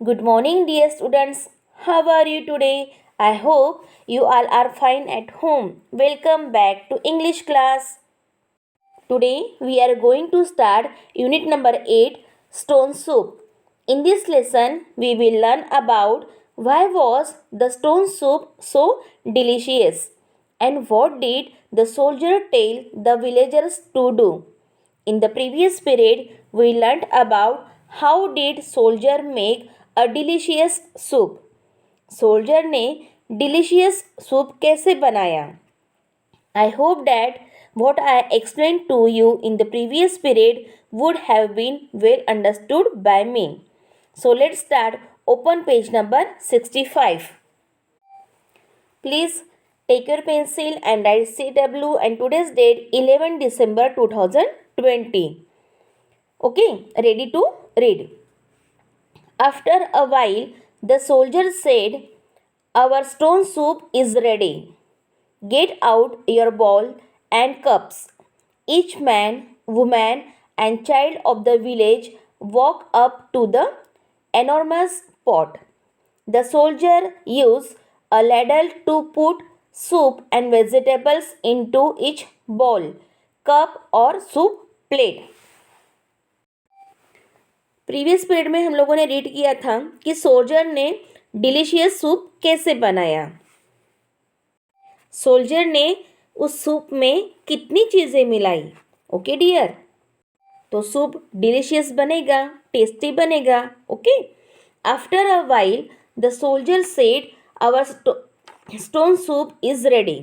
Good morning, dear students. How are you today? I hope you all are fine at home. Welcome back to English class. Today we are going to start unit number 8, Stone Soup. In this lesson we will learn about why was the stone soup so delicious and what did the soldier tell the villagers to do. In the previous period, we learnt about how did soldier make a delicious soup. Soldier ने delicious soup कैसे बनाया. I hope that what I explained to you in the previous period would have been well understood by me. So let's start. Open page number 65. Please take your pencil and write CW and today's date 11 December 2020. Okay, ready to read. After a while, the soldier said, "Our stone soup is ready. Get out your bowl and cups." Each man, woman, and child of the village walked up to the enormous pot. The soldier used a ladle to put soup and vegetables into each bowl, cup, or soup plate. Previous period में हम लोगों ने read किया था कि soldier ने delicious soup कैसे बनाया. सोल्जर ने उस सूप में कितनी चीज़ें मिलाई. ओके डियर, तो सूप डिलीशियस बनेगा, टेस्टी बनेगा. Okay. After a while the soldier said, our stone soup is ready.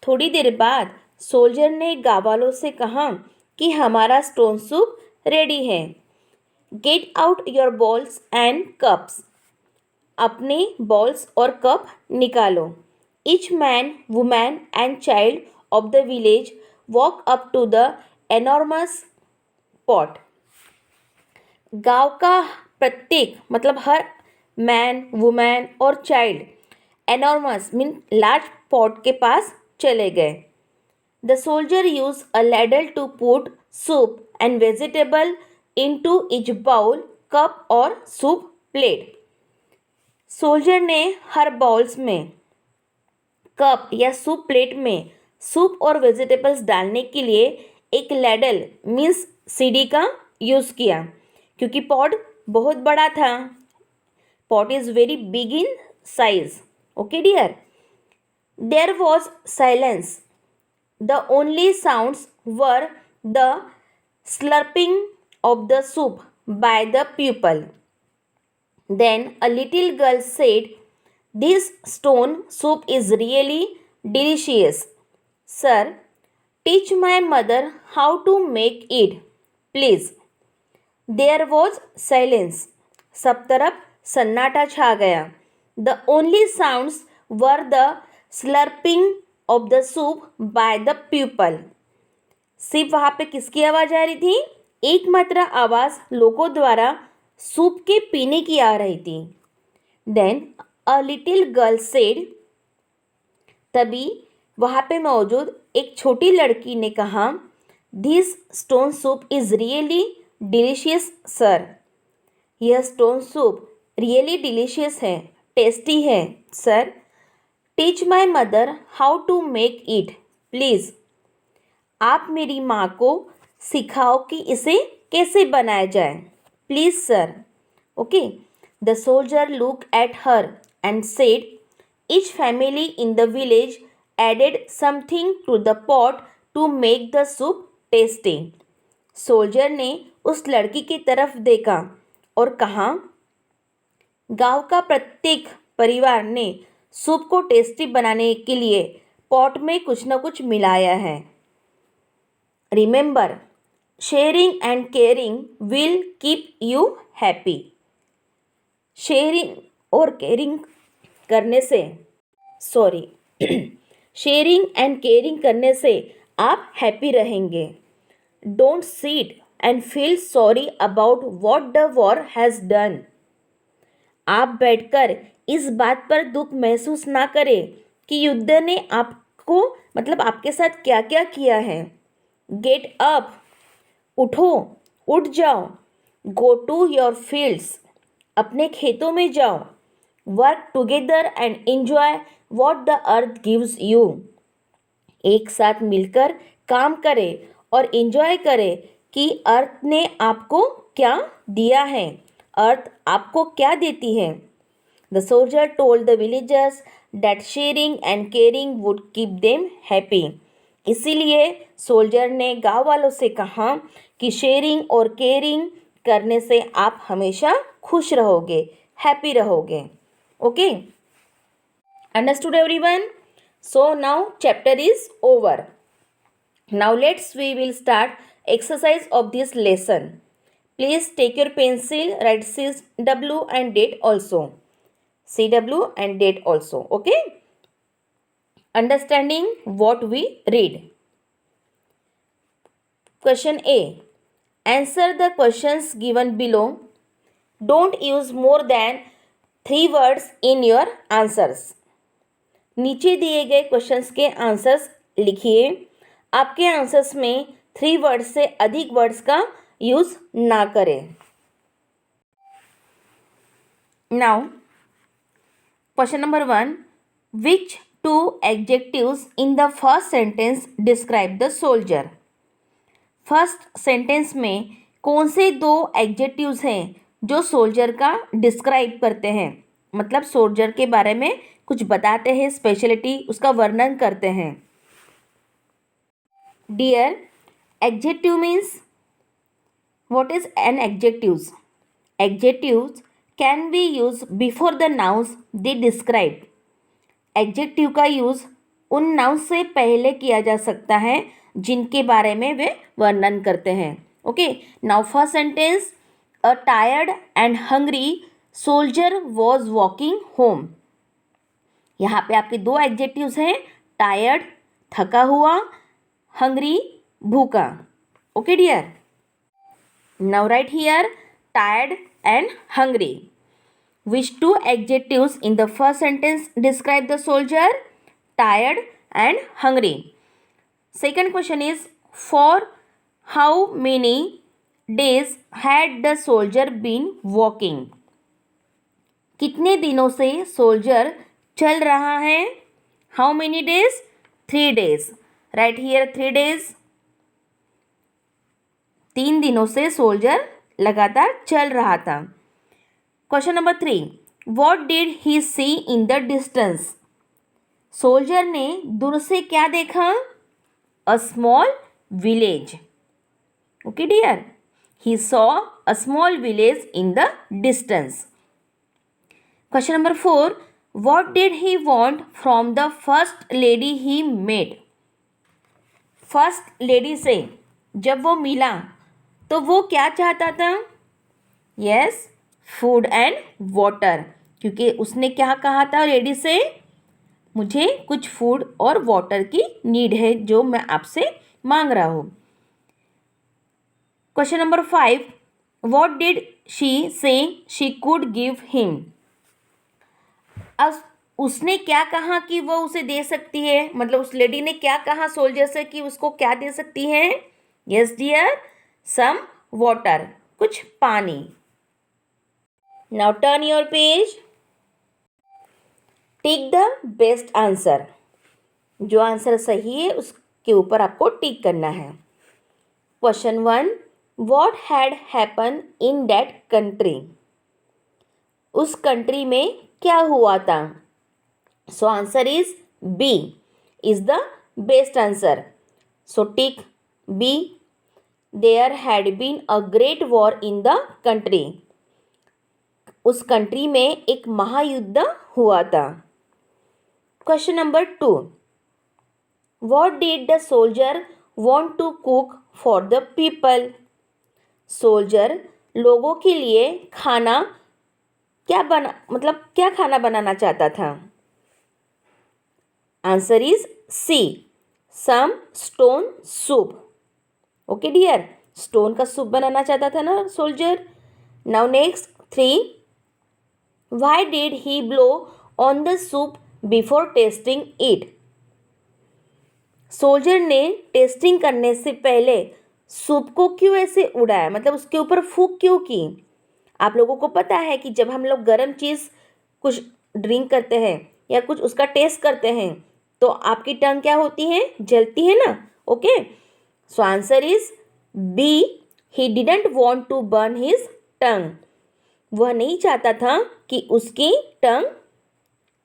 थोड़ी देर बाद सोल्जर ने गाँव वालों से कहा कि हमारा स्टोन सूप रेडी है. Get out your bowls and cups. अपने बॉल्स और कप निकालो. Each man, woman and child of the village walk up to the enormous pot. गांव का प्रत्येक मतलब हर मैन, वुमैन और child enormous mean large pot के पास चले गए. The soldier used a ladle to put soup and vegetable into each bowl, cup और soup plate. सोल्जर ने हर बाउल्स में, कप या सूप प्लेट में सूप और वेजिटेबल्स डालने के लिए एक लैडल मीन्स सीढ़ी का यूज़ किया क्योंकि पॉट बहुत बड़ा था. Pot is very big in size. Okay dear. There was silence. The only sounds were the slurping of the soup by the pupil. Then a little girl said, "This stone soup is really delicious. Sir, teach my mother how to make it, please." There was silence. सब तरफ सन्नाटा छा गया. The only sounds were the slurping of the soup by the pupal. सिर्फ वहाँ पे किसकी आवाज़ आ रही थी? एकमात्र आवाज़ लोगों द्वारा सूप के पीने की आ रही थी. Then a little girl said. तभी वहाँ पे मौजूद एक छोटी लड़की ने कहा, this stone soup is really delicious sir. यह स्टोन सूप रियली डिलीशियस है, टेस्टी है sir. Teach my mother how to make it please. आप मेरी माँ को सिखाओ कि इसे कैसे बनाया जाए. Please sir. Okay. The soldier look at her and said, each family in the village added something to the pot to make the soup tasty. Soldier ने उस लड़की की तरफ देखा और कहा, गांव का प्रत्येक परिवार ने सूप को टेस्टी बनाने के लिए पॉट में कुछ न कुछ मिलाया है. Remember, sharing and caring will keep you happy. Sharing और केयरिंग करने से शेयरिंग एंड केयरिंग करने से आप हैप्पी रहेंगे. Don't sit and feel sorry about what the war has done. आप बैठकर इस बात पर दुख महसूस ना करें कि युद्ध ने आपको मतलब आपके साथ क्या क्या किया है. Get up. उठो, उठ जाओ. गो टू योर फील्ड्स, अपने खेतों में जाओ। Work together and enjoy what the earth gives you, एक साथ मिलकर काम करें और एंजॉय करें कि अर्थ ने आपको क्या दिया है, अर्थ आपको क्या देती है। The soldier told the villagers that sharing and caring would keep them happy, इसीलिए सोल्जर ने गांव वालों से कहा कि शेयरिंग और केयरिंग करने से आप हमेशा खुश रहोगे, हैप्पी रहोगे। Okay, understood everyone? So now chapter is over. Now we will start exercise of this lesson. Please take your pencil, write CW and date also. CW and date also. Okay? Understanding what we read. Question A. Answer the questions given below. Don't use more than 3 words in your answers. नीचे दिए गए questions के answers लिखिए। आपके answers में 3 words से अधिक words का यूज ना करें। Now question number 1, which 2 adjectives in the first sentence describe the soldier. First sentence में कौन से 2 एडजेक्टिव्स हैं जो सोल्जर का डिस्क्राइब करते हैं, मतलब सोल्जर के बारे में कुछ बताते हैं, स्पेशलिटी उसका वर्णन करते हैं। Dear, adjective means, what is an adjectives? Adjectives can be use before the nouns they describe. Adjective का यूज उन नाउन्स से पहले किया जा सकता है जिनके बारे में वे वर्णन करते हैं। Okay, now first sentence, a tired and hungry soldier was walking home. यहाँ पे आपके 2 एडजेक्टिव्स हैं, टायर्ड थका हुआ, हंग्री भूखा। Okay dear, now right here tired and hungry. Which 2 adjectives in the first sentence describe the soldier? Tired and hungry. Second question is, for how many days had the soldier been walking. कितने दिनों से soldier चल रहा है? How many days? 3 days. Right here 3 days. 3 दिनों से soldier लगातार चल रहा था। Question number 3, what did he see in the distance. Soldier ने दूर से क्या देखा? A small village. Okay dear, he saw a small village in the distance. Question number 4, what did he want from the first lady he met? First lady से जब वो मिला तो वो क्या चाहता था? यस, फूड एंड वाटर, क्योंकि उसने क्या कहा था लेडी से? मुझे कुछ फूड और वाटर की नीड है जो मैं आपसे मांग रहा हूँ। Question number 5, what did she say she could give him? अब उसने क्या कहा कि वो उसे दे सकती है, मतलब उस लेडी ने क्या कहा सोल्जर से कि उसको क्या दे सकती है? यस डियर, सम वाटर, कुछ पानी। Now turn your page, tick the best answer. जो आंसर सही है उसके ऊपर आपको टिक करना है। Question 1, what had happen in that country. उस कंट्री में क्या हुआ था? So answer is B is the best answer. So tick B, there had been a great war in the country. उस कंट्री में एक महायुद्ध हुआ था। Question number 2, what did the soldier want to cook for the people. Soldier लोगों के लिए खाना क्या खाना बनाना चाहता था? Answer is C, some stone soup. Okay dear, stone का सूप बनाना चाहता था ना soldier. Now next 3, why did he blow on the soup before testing it. Soldier ने टेस्टिंग करने से पहले सूप को क्यों ऐसे उड़ाया, मतलब उसके ऊपर फूंक क्यों की। आप लोगों को पता है कि जब हम लोग गर्म चीज़ कुछ ड्रिंक करते हैं या कुछ उसका टेस्ट करते हैं तो आपकी टंग क्या होती है, जलती है ना। Okay, so answer is B, he didn't want to burn his tongue. वह नहीं चाहता था कि उसकी टंग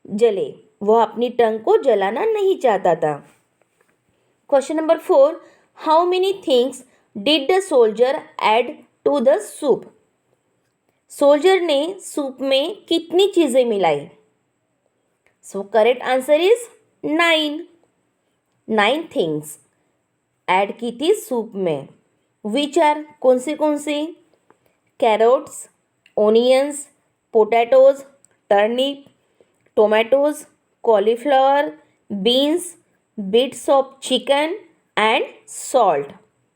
जले, वह अपनी टंग को जलाना नहीं चाहता था। Question number 4, how many things did the soldier add to the soup. Soldier ने सूप में कितनी चीज़ें मिलाई। So correct answer is 9। 9 things add की थी सूप में। विच आर, कौन सी, carrots, onions, potatoes, turnip, tomatoes, cauliflower, beans, bits of chicken and salt.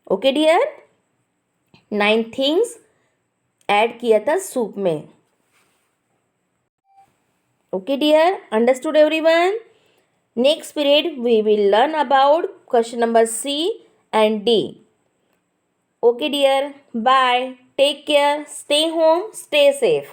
Okay dear, 9 things add किया था सूप में। Okay dear, understood everyone. Next period we will learn about question number C and D. Okay dear, bye. Take care. Stay home. Stay safe.